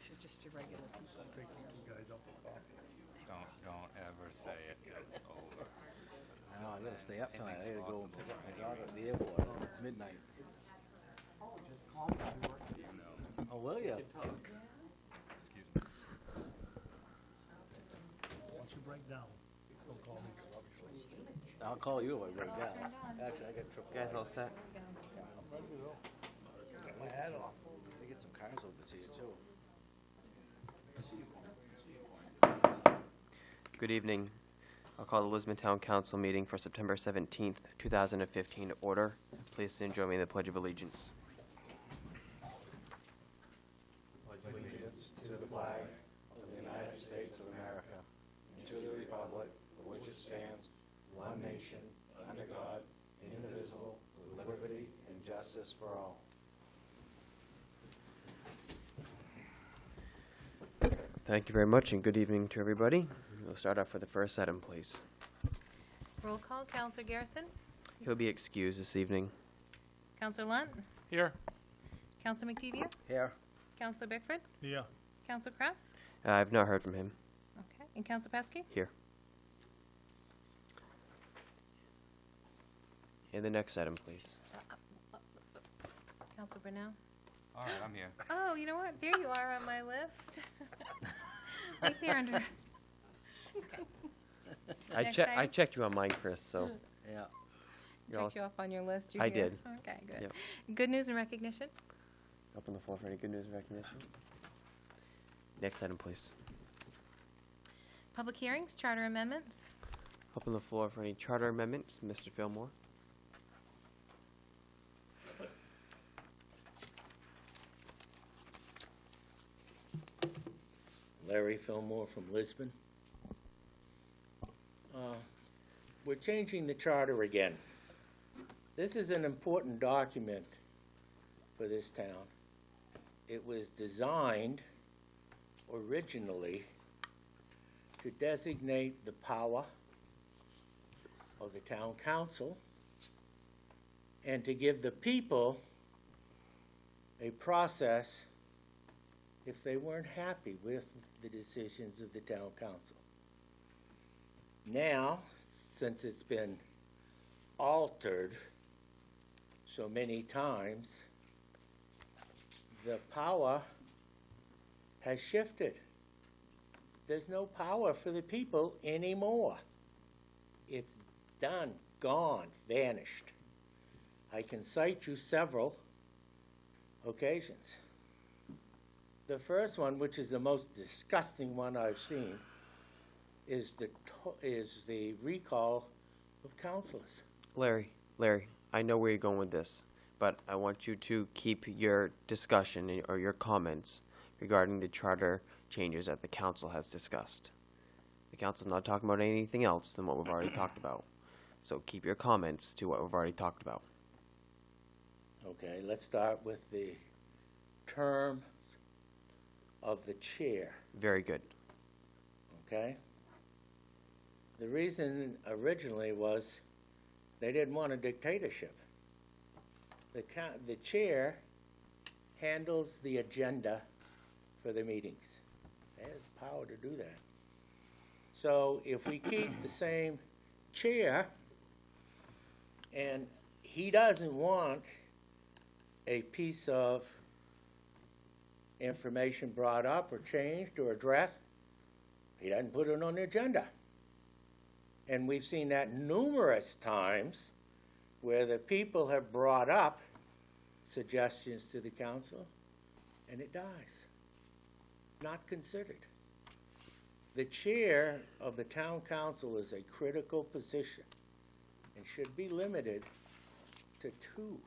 These are just your regular people. Taking you guys up for coffee. Don't ever say it till it's over. I know, I gotta stay up tonight. I gotta go pick up my daughter at the airport at midnight. Just call me if you're working. Oh, will ya? Excuse me. Once you break down, don't call me, because obviously. I'll call you if I break down. Actually, I got triple. You guys all set? I'm ready to go. Got my hat off. They get some cars over to you too. Good evening. I'll call the Lisbon Town Council meeting for September 17th, 2015 to order. Please join me in the Pledge of Allegiance. Allegiance to the flag of the United States of America, and to the republic for which it stands, one nation, under God, indivisible, with liberty and justice for all. Thank you very much, and good evening to everybody. We'll start off with the first item, please. Roll call, Counselor Garrison. He'll be excused this evening. Counselor Lunt. Here. Counselor McTevier. Here. Counselor Bickford. Yeah. Counselor Crafts. I've not heard from him. Okay. And Counselor Pesky. Here. And the next item, please. Counselor Brunel. All right, I'm here. Oh, you know what? There you are on my list. Right there under. Okay. Next I item? checked you on mine, Chris, so. Yeah. You're all- Checked you off on your list. You're I here. did. Okay, good. Yep. Good news and recognition. Open the floor for any good news and recognition. Next item, please. Public hearings, charter amendments. Open the floor for any charter amendments. Mr. Fillmore. Larry Fillmore from Lisbon. We're changing the charter again. This is an important document for this town. It was designed originally to designate the power of the town council and to give the people a process if they weren't happy with the decisions of the town council. Now, since it's been altered so many times, the power has shifted. There's no power for the people anymore. It's done, gone, vanished. I can cite you several occasions. The first one, which is the most disgusting one I've seen, is the recall of councilors. Larry, I know where you're going with this, but I want you to keep your discussion or your comments regarding the charter changes that the council has discussed. The council's not talking about anything else than what we've already talked about. So keep your comments to what we've already talked about. Okay, let's start with the terms of the chair, Very good. okay? The reason originally was they didn't want a dictatorship. The chair handles the agenda for the meetings. He has power to do that. So if we keep the same chair, and he doesn't want a piece of information brought up or changed or addressed, he doesn't put it on the agenda. And we've seen that numerous times where the people have brought up suggestions to the council and it dies, not considered. The chair of the town council is a critical position and should be limited to 2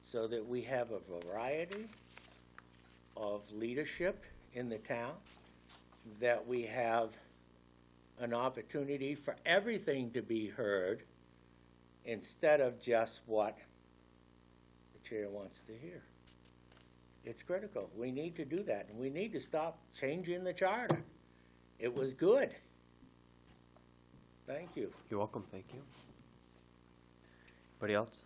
so that we have a variety of leadership in the town, that we have an opportunity for everything to be heard instead of just what the chair wants to hear. It's critical. We need to do that, and we need to stop changing the charter. It was good. Thank you. You're welcome. Thank you. Anybody else?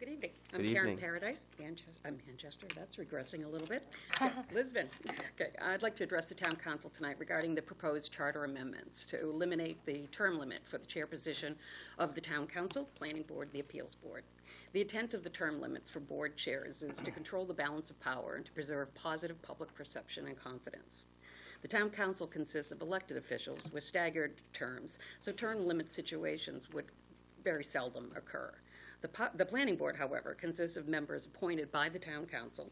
Good evening. Good I'm Karen evening. Paradise, Manchester, that's regressing a little bit. Lisbon. Okay, I'd like to address the town council tonight regarding the proposed charter amendments to eliminate the term limit for the chair position of the town council, planning board, the appeals board. The intent of the term limits for board chairs is to control the balance of power and to preserve positive public perception and confidence. The town council consists of elected officials with staggered terms, so term limit situations would very seldom occur. The planning board, however, consists of members appointed by the town council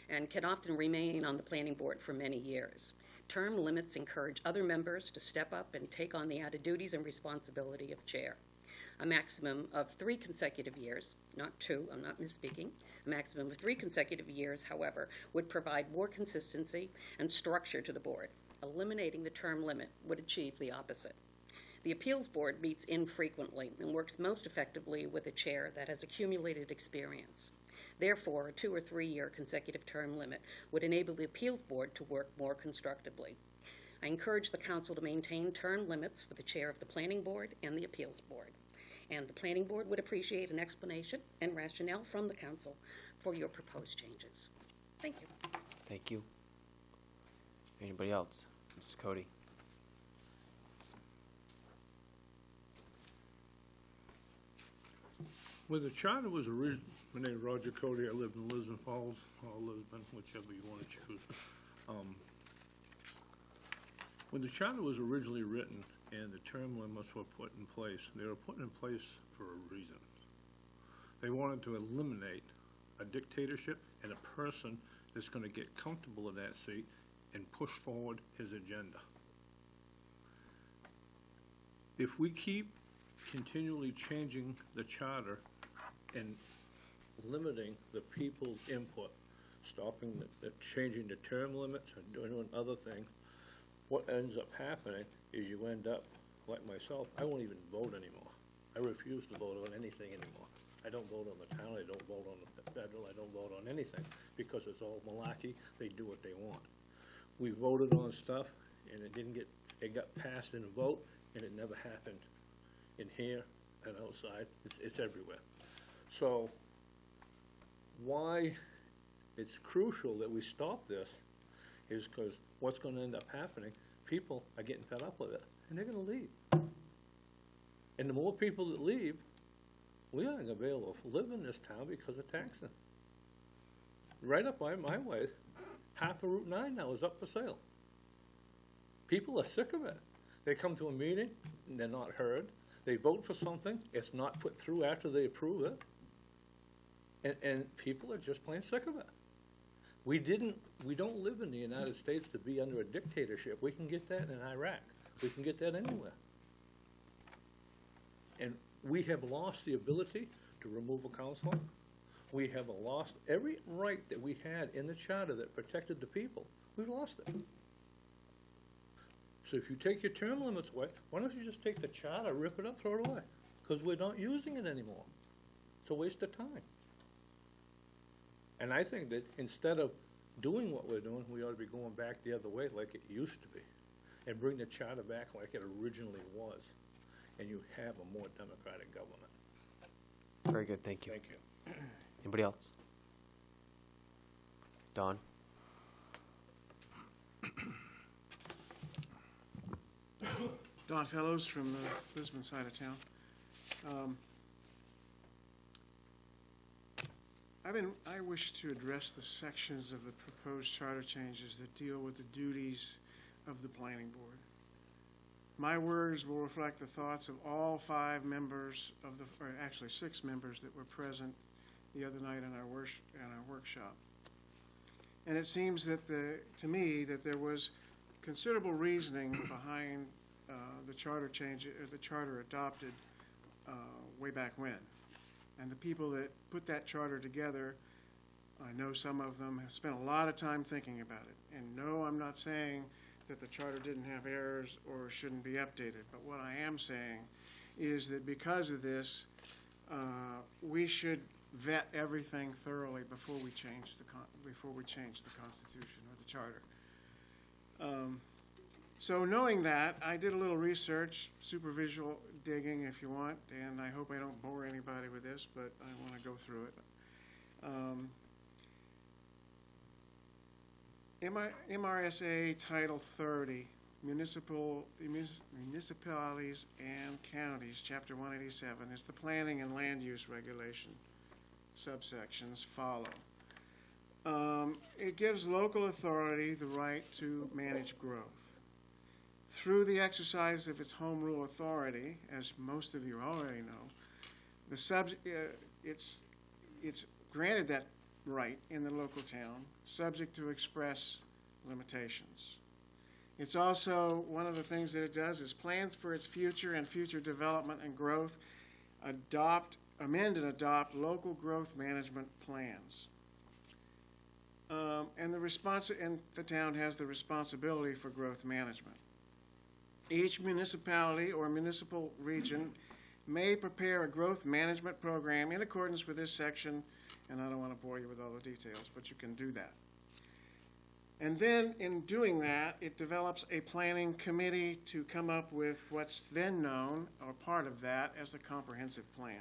and can often remain on the planning board for many years. Term limits encourage other members to step up and take on the added duties and responsibility of chair. A maximum of 3 consecutive years, not 2, I'm not misspeaking, a maximum of 3 consecutive years, however, would provide more consistency and structure to the board. Eliminating the term limit would achieve the opposite. The appeals board meets infrequently and works most effectively with a chair that has accumulated experience. Therefore, a 2 or 3 year consecutive term limit would enable the appeals board to work more constructively. I encourage the council to maintain term limits for the chair of the planning board and the appeals board. And the planning board would appreciate an explanation and rationale from the council for your proposed changes. Thank you. Thank you. Anybody else? Mr. Cody? When the charter was originally, my name is Roger Cody, I live in Lisbon Falls, or Lisbon, whichever you want to choose. When the charter was originally written and the term limits were put in place, they were put in place for a reason. They wanted to eliminate a dictatorship and a person that's going to get comfortable in that seat and push forward his agenda. If we keep continually changing the charter and limiting the people's input, stopping changing the term limits and doing other things, what ends up happening is you end up, like myself, I won't even vote anymore. I refuse to vote on anything anymore. I don't vote on the town, I don't vote on the federal, I don't vote on anything, because it's all malarkey, they do what they want. We voted on stuff, and it got passed in a vote, and it never happened in here and outside, it's everywhere. So, why it's crucial that we stop this is because what's gonna end up happening, people are getting fed up with it, and they're gonna leave. And the more people that leave, we aren't gonna be able to live in this town because of taxing. Right up my way, half of Route 9 now is up for sale. People are sick of it. They come to a meeting, and they're not heard. They vote for something, it's not put through after they approve it. And people are just plain sick of it. We don't live in the United States to be under a dictatorship. We can get that in Iraq. We can get that anywhere. And we have lost the ability to remove a councilor. We have lost every right that we had in the charter that protected the people. We've lost it. So if you take your term limits away, why don't you just take the charter, rip it up, throw it away? Because we're not using it anymore. It's a waste of time. And I think that instead of doing what we're doing, we ought to be going back the other way like it used to be, and bring the charter back like it originally was, and you have a more democratic government. Very good, thank you. Thank you. Anybody else? Don? Don Fellows from the Lisbon side of town. I wish to address the sections of the proposed charter changes that deal with the duties of the planning board. My words will reflect the thoughts of all 5 members of the, or actually 6 members that were present the other night in our workshop. And it seems that to me that there was considerable reasoning behind the charter change, the charter adopted way back when. And the people that put that charter together, I know some of them have spent a lot of time thinking about it. And no, I'm not saying that the charter didn't have errors or shouldn't be updated. But what I am saying is that because of this, we should vet everything thoroughly before we change the Constitution or the charter. So knowing that, I did a little research, superficial digging if you want, and I hope I don't bore anybody with this, but I want to go through it. Um, MRSA Title 30, Municipalities and Counties, Chapter 187, is the planning and land use regulation. Subsections follow. It gives local authority the right to manage growth. Through the exercise of its home rule authority, as most of you already know, it's granted that right in the local town, subject to express limitations. It's also, one of the things that it does is plans for its future and future development and growth, amend and adopt local growth management plans. And the town has the responsibility for growth management. Each municipality or municipal region may prepare a growth management program in accordance with this section, and I don't want to bore you with all the details, but you can do that. And then in doing that, it develops a planning committee to come up with what's then known, or part of that, as a comprehensive plan.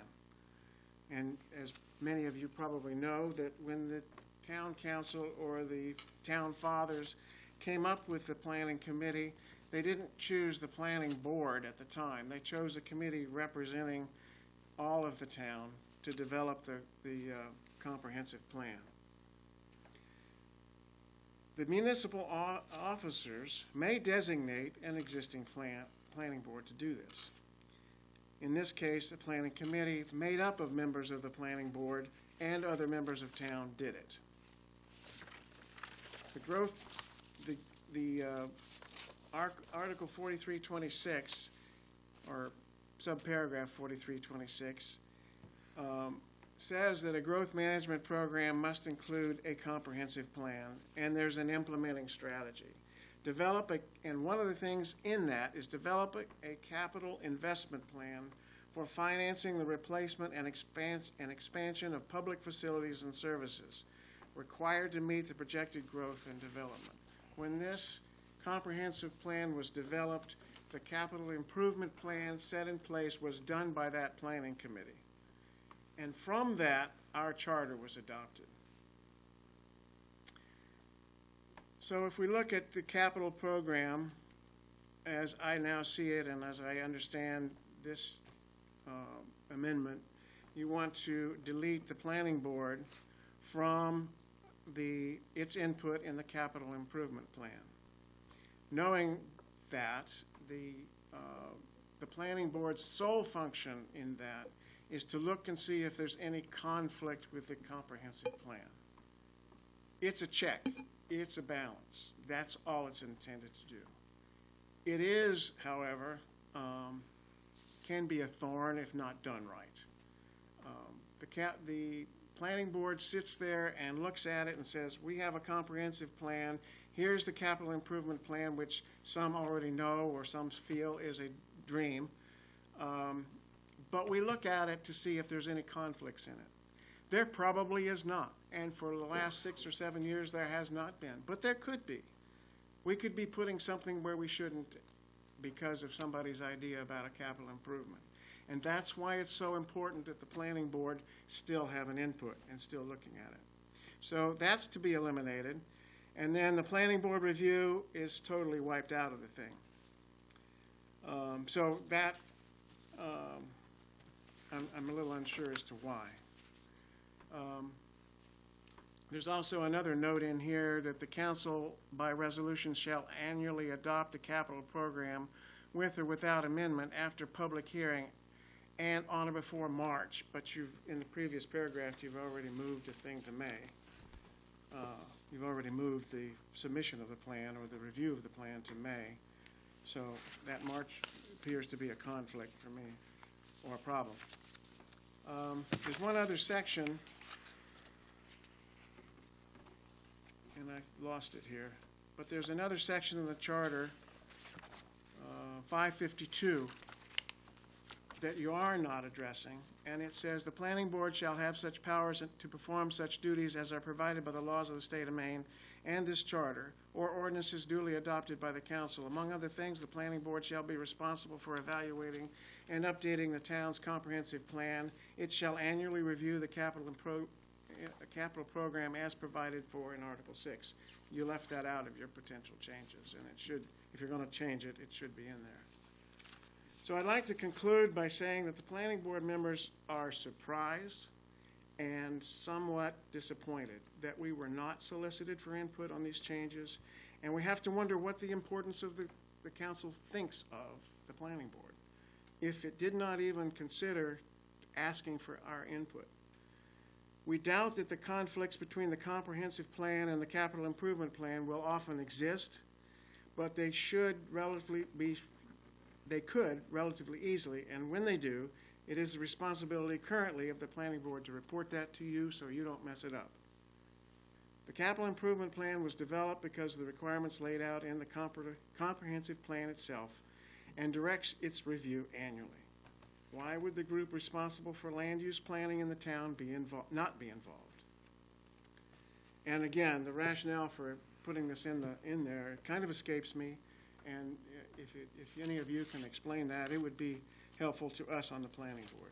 And as many of you probably know, that when the town council or the town fathers came up with the planning committee, they didn't choose the planning board at the time. They chose a committee representing all of the town to develop the comprehensive plan. The municipal officers may designate an existing planning board to do this. In this case, the planning committee, made up of members of the planning board and other members of town, did it. Article 4326, or subparagraph 4326, says that a growth management program must include a comprehensive plan, and there's an implementing strategy. And one of the things in that is develop a capital investment plan for financing the replacement and expansion of public facilities and services required to meet the projected growth and development. When this comprehensive plan was developed, the capital improvement plan set in place was done by that planning committee. And from that, our charter was adopted. So if we look at the capital program, as I now see it and as I understand this amendment, you want to delete the planning board from its input in the capital improvement plan. Knowing that the planning board's sole function in that is to look and see if there's any conflict with the comprehensive plan. It's a check. It's a balance. That's all it's intended to do. It is, however, can be a thorn if not done right. The planning board sits there and looks at it and says, we have a comprehensive plan. Here's the capital improvement plan, which some already know or some feel is a dream. But we look at it to see if there's any conflicts in it. There probably is not. And for the last 6 or 7 years, there has not been. But there could be. We could be putting something where we shouldn't because of somebody's idea about a capital improvement. And that's why it's so important that the planning board still have an input and still looking at it. So that's to be eliminated. And then the planning board review is totally wiped out of the thing. So that, I'm a little unsure as to why. There's also another note in here that the council by resolution shall annually adopt a capital program with or without amendment after public hearing and on or before March. But in the previous paragraph, you've already moved the thing to May. You've already moved the submission of the plan or the review of the plan to May. So that March appears to be a conflict for me, or a problem. There's one other section, and I lost it here, but there's another section in the charter, 552, that you are not addressing, and it says the planning board shall have such powers to perform such duties as are provided by the laws of the state of Maine and this charter, or ordinances duly adopted by the council. Among other things, the planning board shall be responsible for evaluating and updating the town's comprehensive plan. It shall annually review the capital capital program as provided for in Article 6. You left that out of your potential changes, and it should, if you're going to change it, it should be in there. So I'd like to conclude by saying that the planning board members are surprised and somewhat disappointed that we were not solicited for input on these changes, and we have to wonder what the importance of the council thinks of the planning board if it did not even consider asking for our input. We doubt that the conflicts between the comprehensive plan and the capital improvement plan will often exist, but they could relatively easily, and when they do, it is the responsibility currently of the planning board to report that to you so you don't mess it up. The capital improvement plan was developed because of the requirements laid out in the comprehensive plan itself and directs its review annually. Why would the group responsible for land use planning in the town not be involved? And again, the rationale for putting this in there kind of escapes me, and if any of you can explain that, it would be helpful to us on the planning board.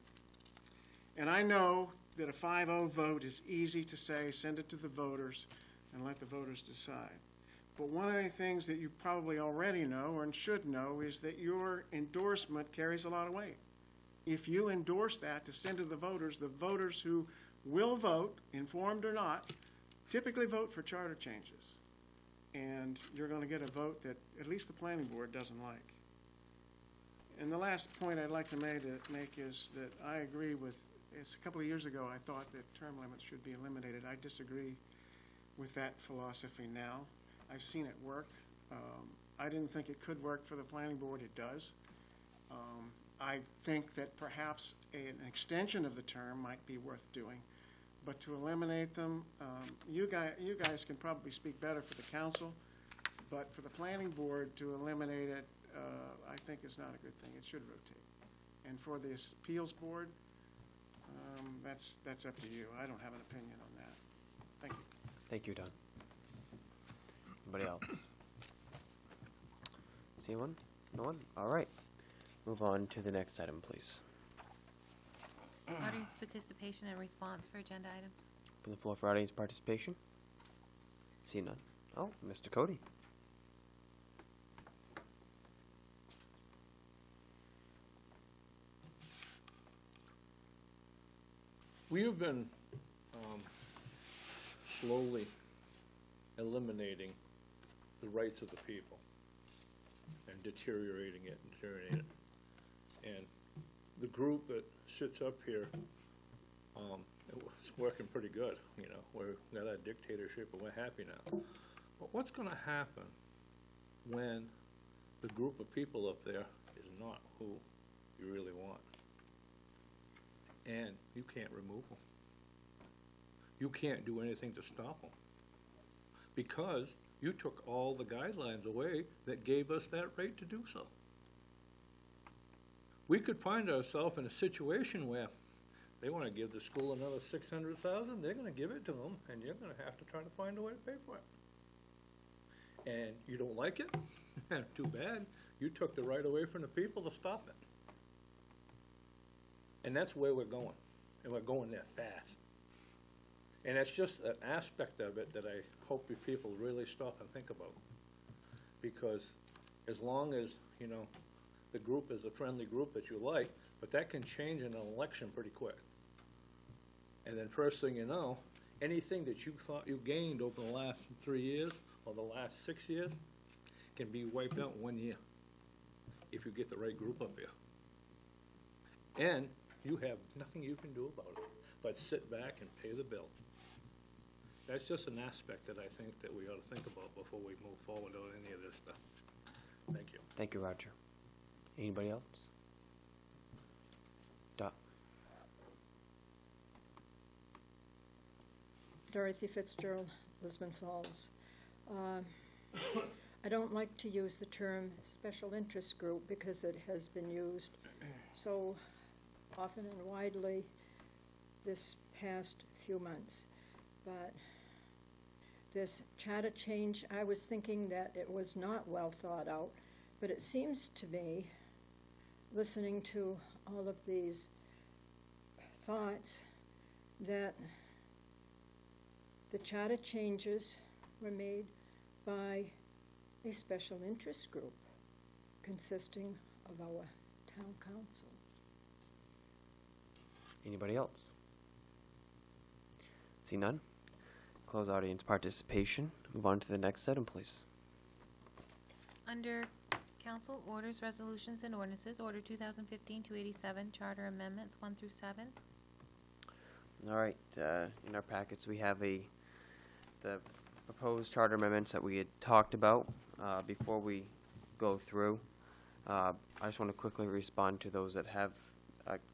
And I know that a 5-0 vote is easy to say, send it to the voters and let the voters decide. But one of the things that you probably already know and should know is that your endorsement carries a lot of weight. If you endorse that to send to the voters who will vote, informed or not, typically vote for charter changes. And you're going to get a vote that at least the planning board doesn't like. And the last point I'd like to make is that I agree with, a couple of years ago I thought that term limits should be eliminated. I disagree with that philosophy now. I've seen it work. I didn't think it could work for the planning board. It does. I think that perhaps an extension of the term might be worth doing, but to eliminate them, you guys can probably speak better for the council, but for the planning board to eliminate it, I think is not a good thing. It should rotate. And for the appeals board, that's up to you. I don't have an opinion on that. Thank you. Thank you, Don. Anybody else? See anyone? No one? All right. Move on to the next item, please. Audience participation and response for agenda items. Open the floor for audience participation. See none. Oh, Mr. Cody. We have been slowly eliminating the rights of the people and deteriorating it. And the group that sits up here, it's working pretty good. You know, we're got a dictatorship and we're happy now. But what's going to happen when the group of people up there is not who you really want? And you can't remove them. You can't do anything to stop them. Because you took all the guidelines away that gave us that right to do so. We could find ourselves in a situation where they want to give the school another $600,000, they're going to give it to them, and you're going to have to try to find a way to pay for it. And you don't like it? Too bad. You took the right away from the people to stop it. And that's where we're going, and we're going there fast. And it's just an aspect of it that I hope you people really stop and think about. Because as long as, you know, the group is a friendly group that you like, but that can change in an election pretty quick. And then first thing you know, anything that you thought you gained over the last 3 years or the last 6 years can be wiped out in 1 year if you get the right group up here. And you have nothing you can do about it but sit back and pay the bill. That's just an aspect that I think that we ought to think about before we move forward on any of this stuff. Thank you. Thank you, Roger. Anybody else? Dot. Dorothy Fitzgerald, Lisbon Falls. I don't like to use the term special interest group because it has been used so often and widely this past few months. But this charter change, I was thinking that it was not well thought out, but it seems to me, listening to all of these thoughts, that The charter changes were made by a special interest group consisting of our town council. Anybody else? See none? Close audience participation. Move on to the next item, please. Under council orders, resolutions, and ordinances, Order 2015-287, Charter Amendments 1 through 7. All right, in our packets, we have the proposed charter amendments that we had talked about. Before we go through, I just want to quickly respond to those that have,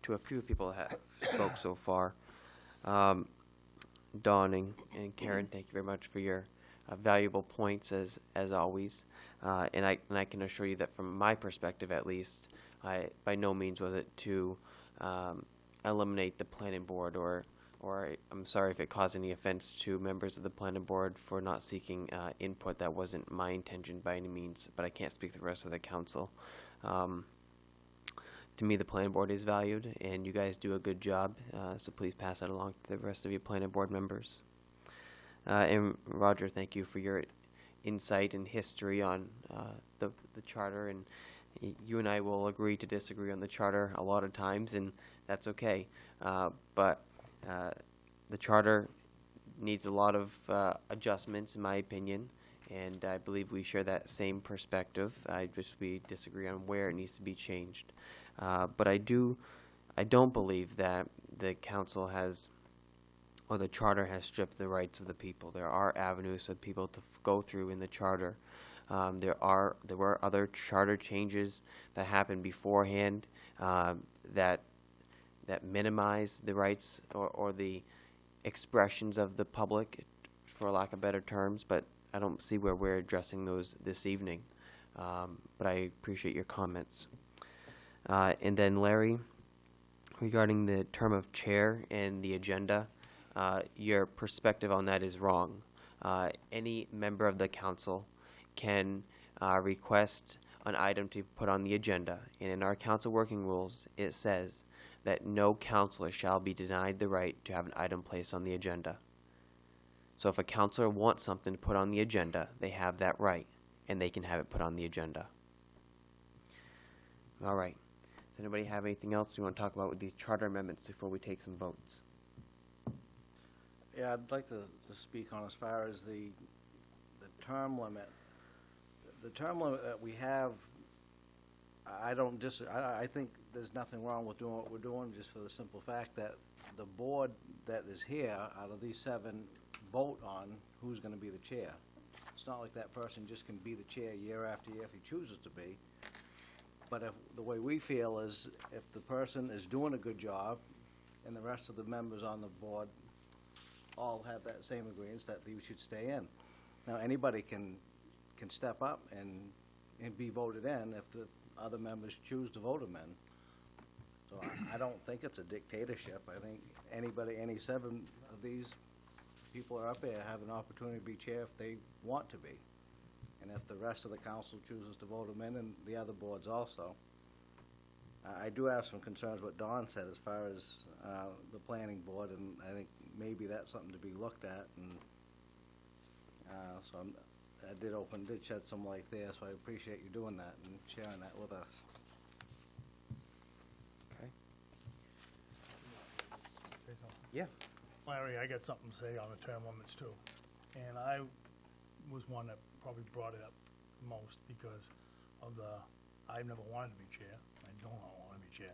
to a few people that have spoke so far. Dawn and Karen, thank you very much for your valuable points as always. And I can assure you that from my perspective, at least, by no means was it to eliminate the planning board or I'm sorry if it caused any offense to members of the planning board for not seeking input. That wasn't my intention by any means, but I can't speak for the rest of the council. To me, the planning board is valued, and you guys do a good job, so please pass that along to the rest of your planning board members. And Roger, thank you for your insight and history on the charter, and you and I will agree to disagree on the charter a lot of times, and that's okay. But the charter needs a lot of adjustments, in my opinion, and I believe we share that same perspective. We disagree on where it needs to be changed. But I don't believe that the council has, or the charter has stripped the rights of the people. There are avenues for people to go through in the charter. There were other charter changes that happened beforehand that minimize the rights or the expressions of the public, for lack of better terms. But I don't see where we're addressing those this evening. But I appreciate your comments. And then Larry, regarding the term of chair and the agenda, your perspective on that is wrong. Any member of the council can request an item to put on the agenda. And in our council working rules, it says that no councilor shall be denied the right to have an item placed on the agenda. So if a councilor wants something to put on the agenda, they have that right, and they can have it put on the agenda. All right. Does anybody have anything else you want to talk about with these charter amendments before we take some votes? Yeah, I'd like to speak on as far as the term limit. The term limit that we have, I think there's nothing wrong with doing what we're doing, just for the simple fact that the board that is here, out of these 7, vote on who's going to be the chair. It's not like that person just can be the chair year after year if he chooses to be. But the way we feel is if the person is doing a good job and the rest of the members on the board all have that same agreement that you should stay in. Now, anybody can step up and be voted in if the other members choose to vote them in. So I don't think it's a dictatorship. I think any 7 of these people are up there have an opportunity to be chair if they want to be. And if the rest of the council chooses to vote them in, and the other boards also. I do have some concerns what Don said as far as the planning board, and I think maybe that's something to be looked at. And so I did shed some light there, so I appreciate you doing that and sharing that with us. Okay. Say something. Yeah. Larry, I got something to say on the term limits too. And I was one that probably brought it up most because of I've never wanted to be chair. I don't want to be chair.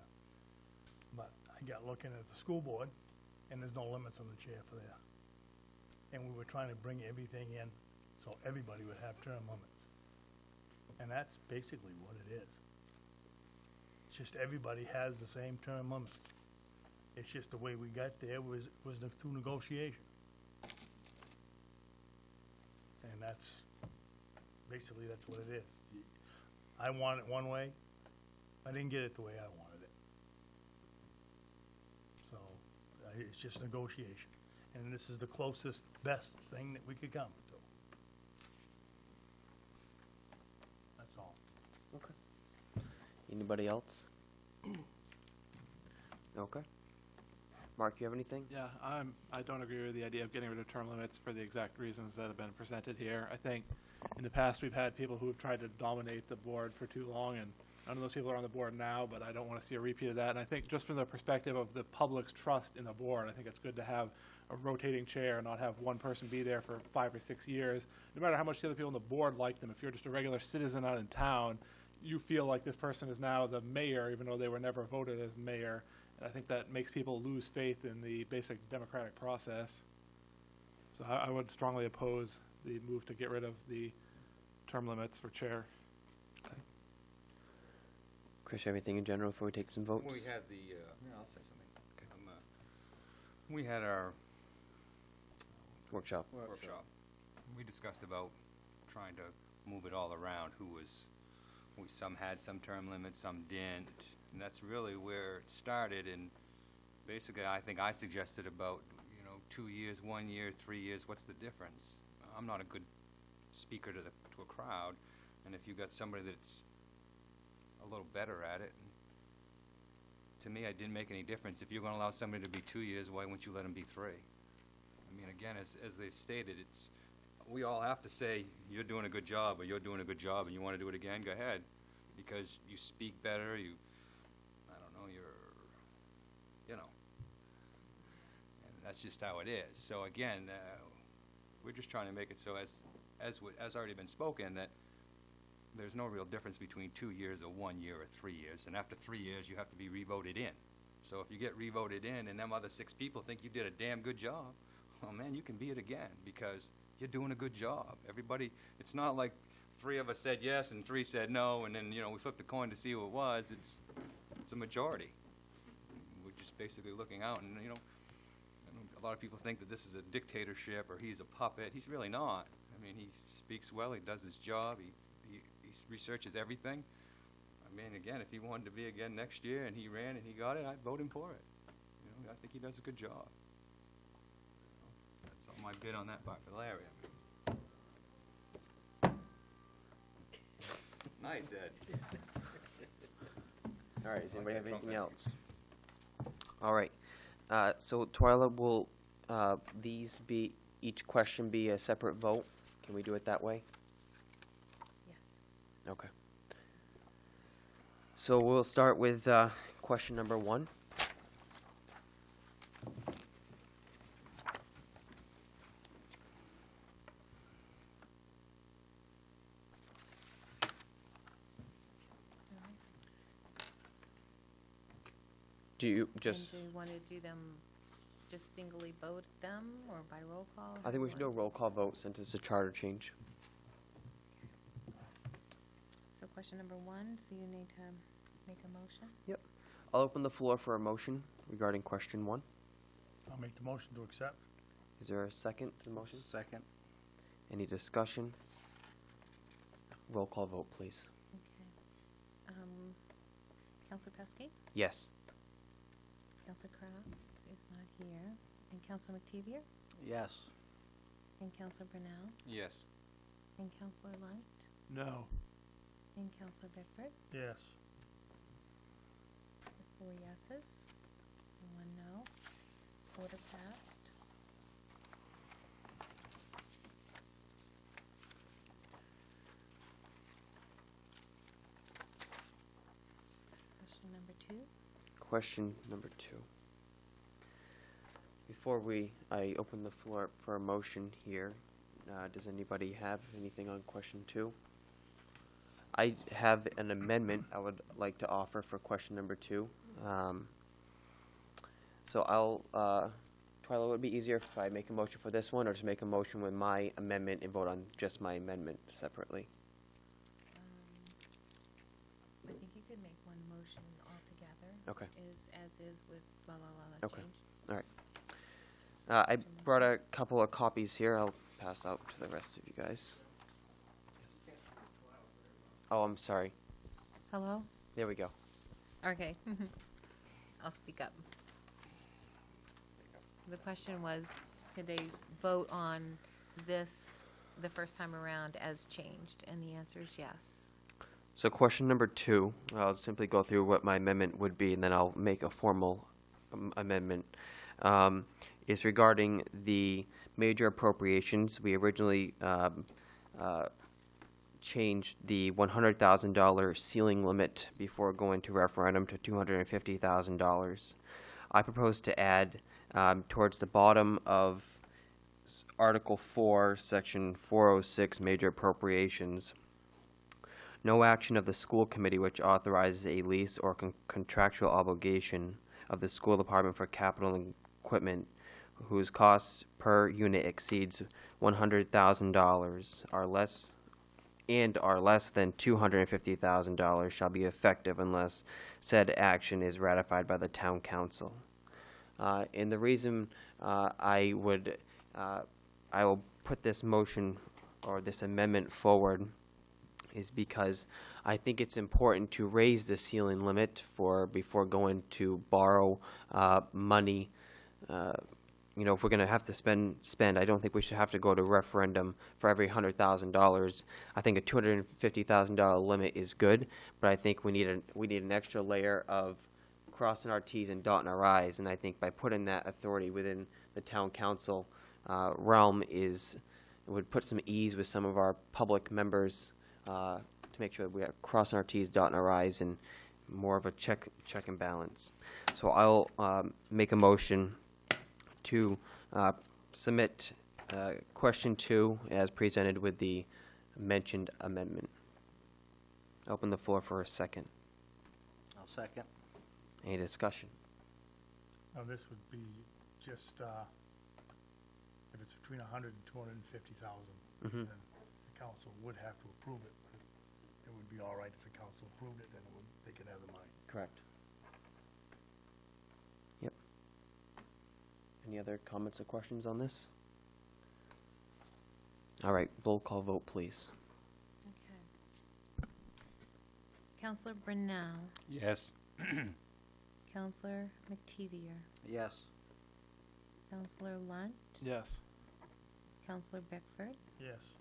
But I got looking at the school board, and there's no limits on the chair for there. And we were trying to bring everything in so everybody would have term limits. And that's basically what it is. It's just everybody has the same term limits. It's just the way we got there was through negotiation. And that's what it is. I want it one way. I didn't get it the way I wanted it. So it's just negotiation. And this is the closest, best thing that we could come to. That's all. Anybody else? Okay. Mark, you have anything? Yeah, I don't agree with the idea of getting rid of term limits for the exact reasons that have been presented here. I think in the past, we've had people who have tried to dominate the board for too long, and none of those people are on the board now, but I don't want to see a repeat of that. And I think just from the perspective of the public's trust in the board, I think it's good to have a rotating chair and not have one person be there for 5 or 6 years. No matter how much the other people on the board like them, if you're just a regular citizen out in town, you feel like this person is now the mayor, even though they were never voted as mayor. And I think that makes people lose faith in the basic democratic process. So I would strongly oppose the move to get rid of the term limits for chair. Chris, you have anything in general before we take some votes? We had the, yeah, I'll say something. We had our Workshop. workshop. We discussed about trying to move it all around, some had some term limits, some didn't, and that's really where it started, and basically, I think I suggested about, 2 years, 1 year, 3 years, what's the difference? I'm not a good speaker to a crowd, and if you've got somebody that's a little better at it, to me, it didn't make any difference. If you're gonna allow somebody to be 2 years, why wouldn't you let them be 3? I mean, again, as they've stated, we all have to say, you're doing a good job, or you're doing a good job, and you want to do it again, go ahead. Because you speak better, and that's just how it is. So again, we're just trying to make it so, as already been spoken, that there's no real difference between 2 years or 1 year or 3 years. And after 3 years, you have to be re-voted in. So if you get re-voted in and them other 6 people think you did a damn good job, well, man, you can be it again because you're doing a good job. Everybody, it's not like 3 of us said yes and 3 said no, and then, we flipped the coin to see who it was. It's a majority. We're just basically looking out, and, a lot of people think that this is a dictatorship or he's a puppet. He's really not. I mean, he speaks well, he does his job, he researches everything. I mean, again, if he wanted to be again next year and he ran and he got it, I'd vote him for it. I think he does a good job. That's all my bid on that part for Larry. Nice, Ed. All right, does anybody have Okay, anything else? All right, so Twyla, will each question be a separate vote? Can we do it that way? Yes. Okay. So we'll start with question number 1. Do you just? And do you want to do them, just singly vote them, or by roll call? I think we should do a roll call vote since it's a charter change. So question number 1, so you need to make a motion? Yep. I'll open the floor for a motion regarding question 1. I'll make the motion to accept. Is there a second to the motion? Second. Any discussion? Roll call vote, please. Okay. Counselor Pesky? Yes. Counselor Kraus is not here. And Counselor McTevier? Yes. And Counselor Brunel? Yes. And Counselor Light? No. And Counselor Bickford? Yes. 4 yeses, 1 no. Order passed. Question number 2. Question number 2. Before I open the floor for a motion here, does anybody have anything on question 2? I have an amendment I would like to offer for question number 2. So Twyla, would it be easier if I make a motion for this one, or just make a motion with my amendment and vote on just my amendment separately? I think you could make one motion altogether. Okay. As is with la Okay. change. All right. I brought a couple of copies here. I'll pass out to the rest of you guys. Oh, I'm sorry. Hello? There we go. Okay. I'll speak up. The question was, could they vote on this the first time around as changed? And the answer is yes. So question number 2, I'll simply go through what my amendment would be, and then I'll make a formal amendment. is regarding the major appropriations. We originally changed the $100,000 ceiling limit before going to referendum to $250,000. I propose to add towards the bottom of Article 4, Section 406, Major Appropriations, no action of the school committee which authorizes a lease or contractual obligation of the school department for capital and equipment whose costs per unit exceeds $100,000 are less than $250,000 shall be effective unless said action is ratified by the town council. And the reason I will put this motion or this amendment forward is because I think it's important to raise the ceiling limit before going to borrow money. If we're going to have to spend, I don't think we should have to go to referendum for every $100,000. I think a $250,000 limit is good, but I think we need an extra layer of crossing our T's and dotting our I's. And I think by putting that authority within the town council realm would put some ease with some of our public members to make sure we are crossing our T's, dotting our I's, and more of a check and balance. So I'll make a motion to submit question 2 as presented with the mentioned amendment. Open the floor for a second. I'll second. Any discussion? Now, this would be just, if it's between 100 and 250,000, Mhm. then the council would have to approve it, but it would be all right if the council approved it, then they could have the money. Correct. Yep. Any other comments or questions on this? All right, roll call vote, please. Okay. Counselor Brunel, Yes. Counselor McTevier, Yes. Counselor Lunt, Yes. Counselor Bickford, Yes.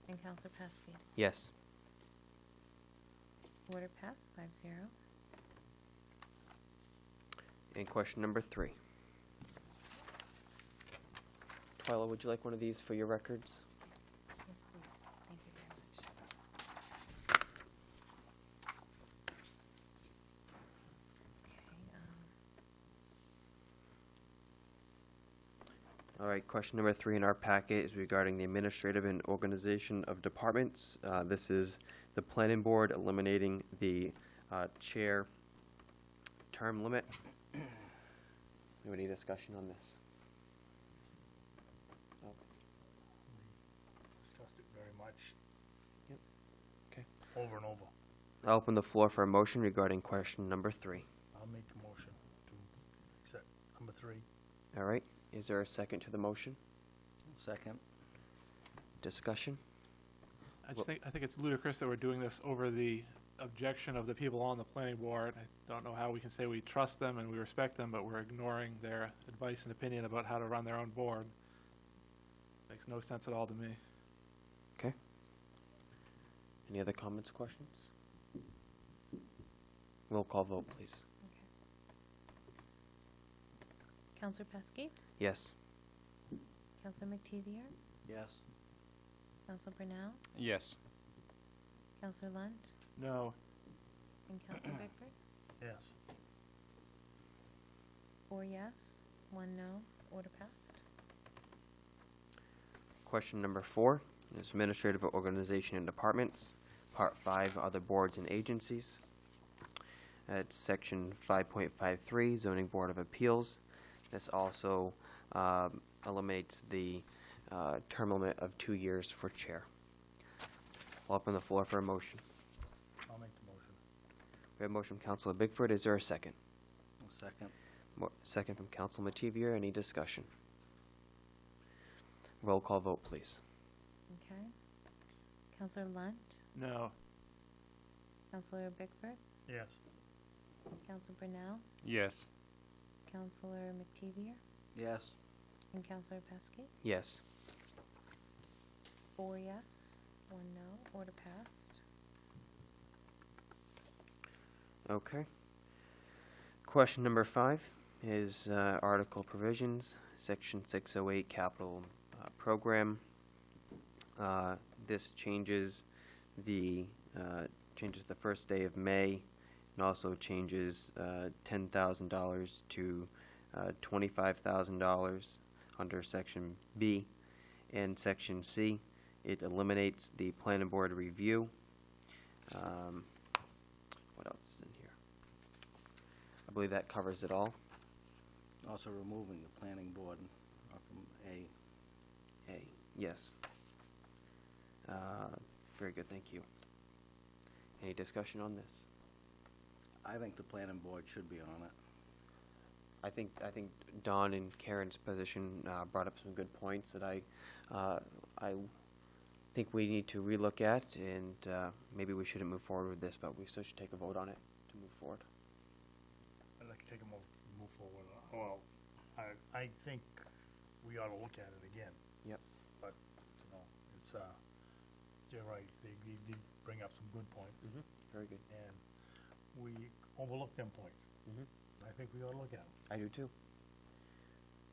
and Counselor Pesky. Yes. Order passed, 5-0. And question number 3. Twyla, would you like one of these for your records? Yes, please. Thank you very much. Okay, All right, question number 3 in our packet is regarding the administrative and organization of departments. This is the planning board eliminating the chair term limit. Any discussion on this? Discussed it very much. Yep. Okay. Over and over. I'll open the floor for a motion regarding question number 3. I'll make the motion to accept number 3. All right, is there a second to the motion? Second. Discussion? I think it's ludicrous that we're doing this over the objection of the people on the planning board. I don't know how we can say we trust them and we respect them, but we're ignoring their advice and opinion about how to run their own board. Makes no sense at all to me. Okay. Any other comments, questions? Roll call vote, please. Counselor Pesky, Yes. Counselor McTevier, Yes. Counselor Brunel, Yes. Counselor Lunt, No. and Counselor Bickford. Yes. 4 yes, 1 no. Order passed. Question number 4 is administrative organization and departments. Part 5, other boards and agencies. At section 5.53, zoning board of appeals. This also eliminates the term limit of 2 years for chair. I'll open the floor for a motion. I'll make the motion. We have a motion from Councilor Bickford. Is there a second? Second. Second from Council Mativier. Any discussion? Roll call vote, please. Okay. Counselor Lunt, No. Counselor Bickford, Yes. Counselor Brunel, Yes. Counselor McTevier, Yes. and Counselor Pesky. Yes. 4 yes, 1 no. Order passed. Okay. Question number 5 is article provisions, section 608 capital program. This changes the first day of May, and also changes $10,000 to $25,000 under section B. And section C, it eliminates the planning board review. What else is in here? I believe that covers it all. Also removing the planning board from A. A, yes. Very good, thank you. Any discussion on this? I think the planning board should be on it. I think Don and Karen's position brought up some good points that I think we need to relook at, and maybe we shouldn't move forward with this, but we still should take a vote on it to move forward. I'd like to take a move forward. Well, I think we ought to look at it again. Yep. But, you know, it's, you're right, they did bring up some good points. Very good. And we overlooked them points. I think we ought to look at them. I do too.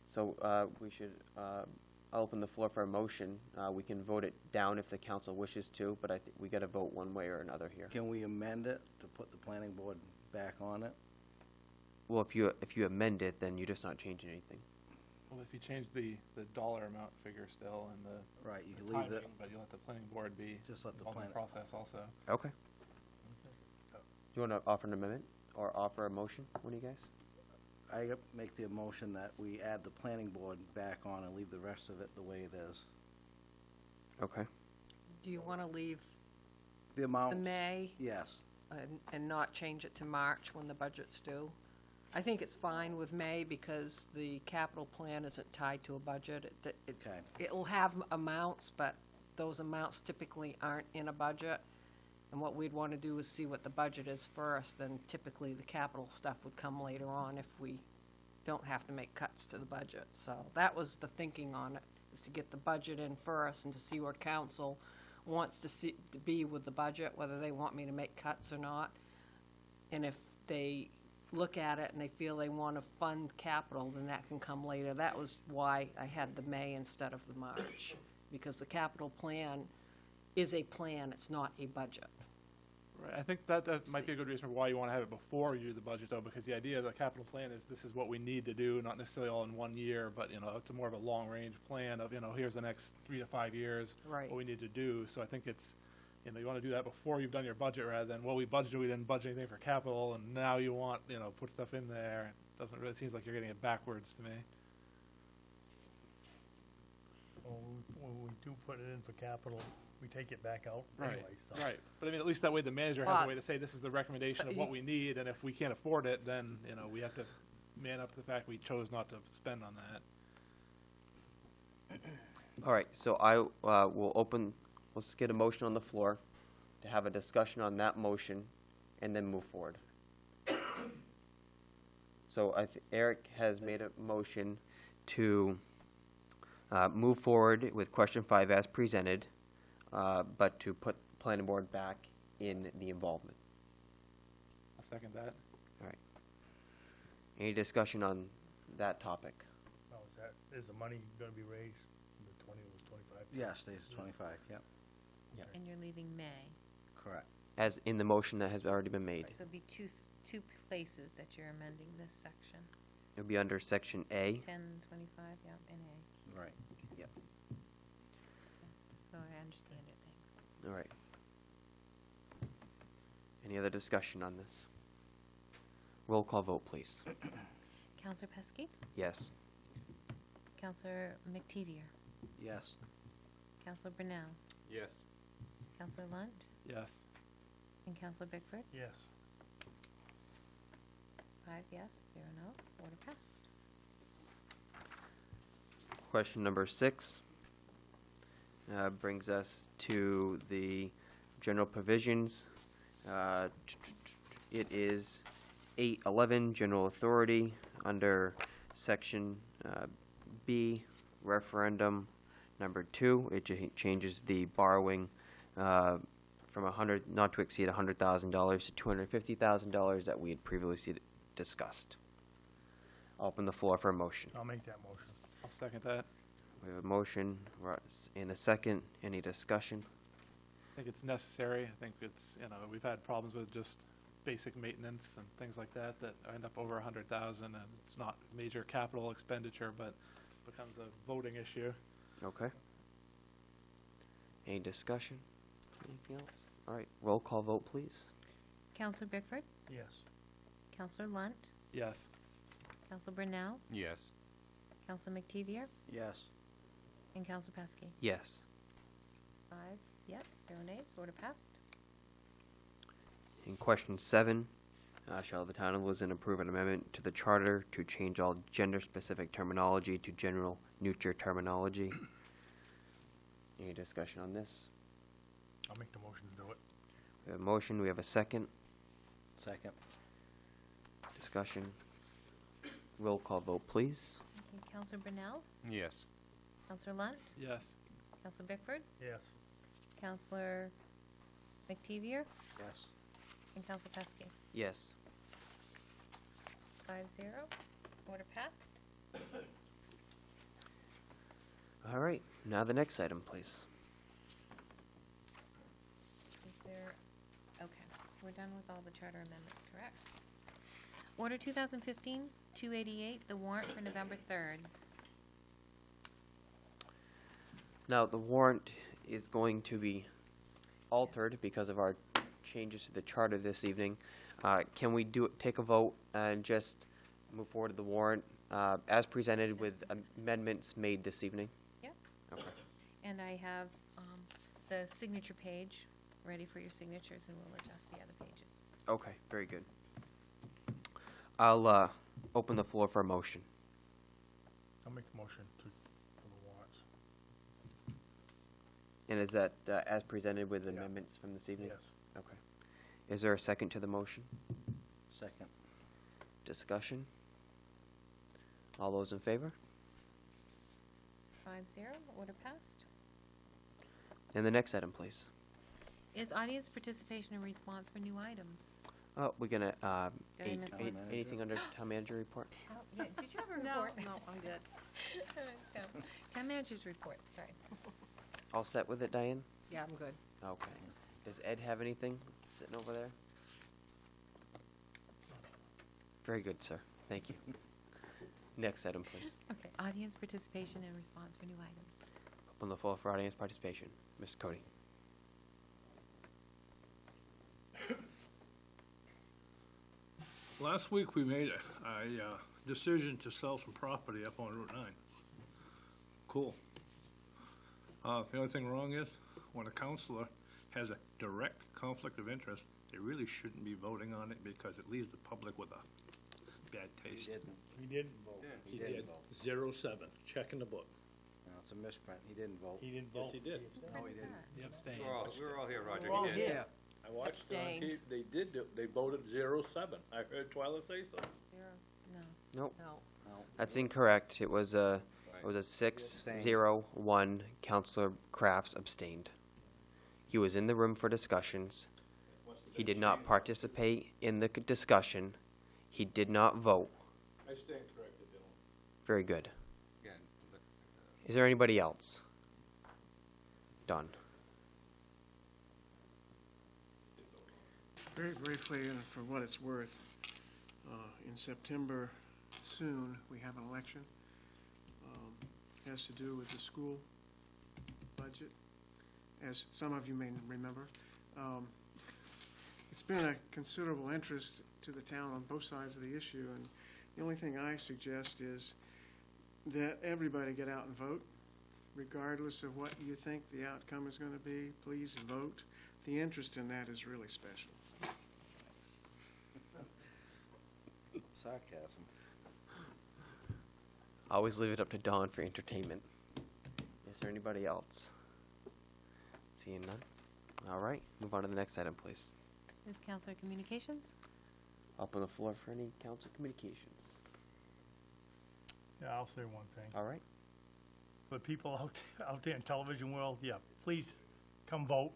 So we should, I'll open the floor for a motion. We can vote it down if the council wishes to, but I think we gotta vote one way or another here. Can we amend it to put the planning board back on it? Well, if you amend it, then you're just not changing anything. Well, if you change the dollar amount figure still and the Right, you the can leave timing, it, but you let the planning board be just let the involved in the planning. process also. Okay. Do you wanna offer an amendment or offer a motion, one of you guys? I make the motion that we add the planning board back on and leave the rest of it the way it is. Okay. Do you want to leave The the amount. May Yes. and not change it to March when the budget's due? I think it's fine with May because the capital plan isn't tied to a budget. Okay. It'll have amounts, but those amounts typically aren't in a budget. And what we'd want to do is see what the budget is first, then typically the capital stuff would come later on if we don't have to make cuts to the budget. So that was the thinking on it, is to get the budget in first and to see where council wants to be with the budget, whether they want me to make cuts or not. And if they look at it and they feel they want to fund capital, then that can come later. That was why I had the May instead of the March, because the capital plan is a plan, it's not a budget. Right, I think that might be a good reason for why you want to have it before you do the budget, though, because the idea of the capital plan is this is what we need to do, not necessarily all in 1 year, but, you know, it's more of a long-range plan of, you know, here's the next 3 to 5 years, Right. what we need to do. So I think it's, you know, you want to do that before you've done your budget rather than, well, we budgeted, we didn't budget anything for capital, and now you want, you know, put stuff in there. It doesn't really, it seems like you're getting it backwards to me. Well, when we do put it in for capital, we take it back out anyway, so. Right, but I mean, at least that way the manager has a But- way to say, this is the recommendation but of what we need, and if we can't afford it, then, you know, we have to man up to the fact we chose not to spend on that. All right, so I will open, let's get a motion on the floor to have a discussion on that motion and then move forward. So Eric has made a motion to move forward with question 5 as presented, but to put planning board back in the involvement. I'll second that. All right. Any discussion on that topic? Now, is the money gonna be raised? The 20 was 25? Yeah, stays at 25, yep, And you're leaving May. correct. As in the motion that has already been made. So it'll be two places that you're amending this section. It'll be under section A. 10, 25, yeah, and A. Right. Just so I understand it, thanks. All right. Any other discussion on this? Roll call vote, please. Counselor Pesky? Yes. Counselor McTevier? Yes. Counselor Brunel? Yes. Counselor Lunt? Yes. And Counselor Bickford? Yes. 5 yes, 0 no, order passed. Question number 6 brings us to the general provisions. It is 811, general authority, under section B, referendum number 2. It changes the borrowing from not to exceed $100,000 to $250,000 that we had previously discussed. I'll open the floor for a motion. I'll make that motion. I'll second that. We have a motion in a second. Any discussion? I think it's necessary. I think it's, we've had problems with just basic maintenance and things like that that end up over 100,000, and it's not major capital expenditure, but becomes a voting issue. Okay. Any discussion? Anything else? All right, roll call vote, please. Counselor Bickford, Yes. Counselor Lunt, Yes. Counselor Brunel, Yes. Counselor McTevier, Yes. and Counselor Pesky. Yes. 5 yes, 0 nays, order passed. In question 7, shall the town of Littleton approve an amendment to the charter to change all gender-specific terminology to general neuter terminology? Any discussion on this? I'll make the motion to do it. We have a motion, we have a second. Second. Discussion. Roll call vote, please. Okay, Counselor Brunel, Yes. Counselor Lunt, Yes. Counselor Bickford, Yes. Counselor McTevier, Yes. and Counselor Pesky. Yes. 5-0, order passed. All right, now the next item, please. Is there, okay, we're done with all the charter amendments, correct? Order 2015-288, the warrant for November 3rd. Now, the warrant is going to be altered because of our changes to the charter this evening. Can we take a vote and just move forward to the warrant as presented with amendments made this evening? Yep. Okay. And I have the signature page ready for your signatures, and we'll adjust the other pages. Okay, very good. I'll open the floor for a motion. I'll make the motion for the warrants. And is that as presented with Yeah. amendments from this evening? Yes. Okay. Is there a second to the motion? Second. Discussion? All those in favor? 5-0, order passed. And the next item, please. Is audience participation and response for new items? Oh, we're gonna, I miss one? anything under town manager report? Oh, yeah, did you have a No, report? no, I'm good. No. Town manager's report, sorry. All set with it, Diane? Yeah, I'm good. Okay. Does Ed have anything sitting over there? Very good, sir. Thank you. Next item, please. Okay, audience participation and response for new items. On the floor for audience participation. Mr. Cody. Last week, we made a decision to sell some property up on Route 9. Cool. The only thing wrong is, when a counselor has a direct conflict of interest, they really shouldn't be voting on it because it leaves the public with a bad taste. He didn't vote. He didn't vote. 0-7, check in the book. No, it's a misprint. He didn't vote. He didn't vote. Yes, he did. No, he didn't. He abstained. We were all here, Roger. We're all He did. here. I watched it on Abstained. TV. They did, they voted 0-7. I heard Twyla say so. Zeros, no. Nope. No. No. That's incorrect. It was a Right. 6-0-1. Counselor Crafts abstained. He was in the room for discussions. He did not participate in the discussion. He did not vote. I stand corrected, Dylan. Very good. Again, Is there anybody else? Done. Very briefly, and for what it's worth, in September soon, we have an election. Has to do with the school budget, as some of you may remember. It's been a considerable interest to the town on both sides of the issue, and the only thing I suggest is that everybody get out and vote, regardless of what you think the outcome is going to be. Please vote. The interest in that is really special. Sarcasm. Always leave it up to Dawn for entertainment. Is there anybody else? Seeing none? All right, move on to the next item, please. Is Counselor Communications? Up on the floor for any council communications. Yeah, I'll say one thing. All right. For people out there in television world, yeah, please come vote.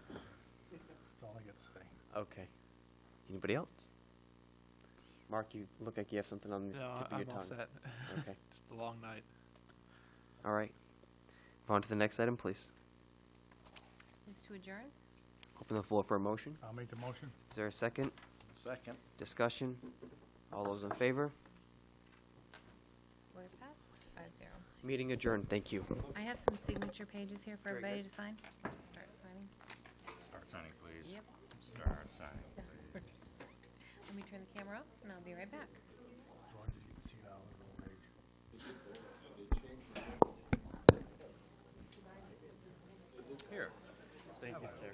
That's all I got to say. Okay. Anybody else? Mark, you look like you have something on the No, tip of your I'm tongue. all set. Okay, Just a long night. all right. Move on to the next item, please. Is to adjourn? Open the floor for a motion. I'll make the motion. Is there a second? Second. Discussion? All those in favor? Order passed, 5-0. Meeting adjourned, thank you. I have some signature pages here for Very everybody good. to sign. Start signing. Start signing, please. Yep. Start signing. Let me turn the camera off, and I'll be right back. As long as you can see that on the little page. Here. Thank you, sir.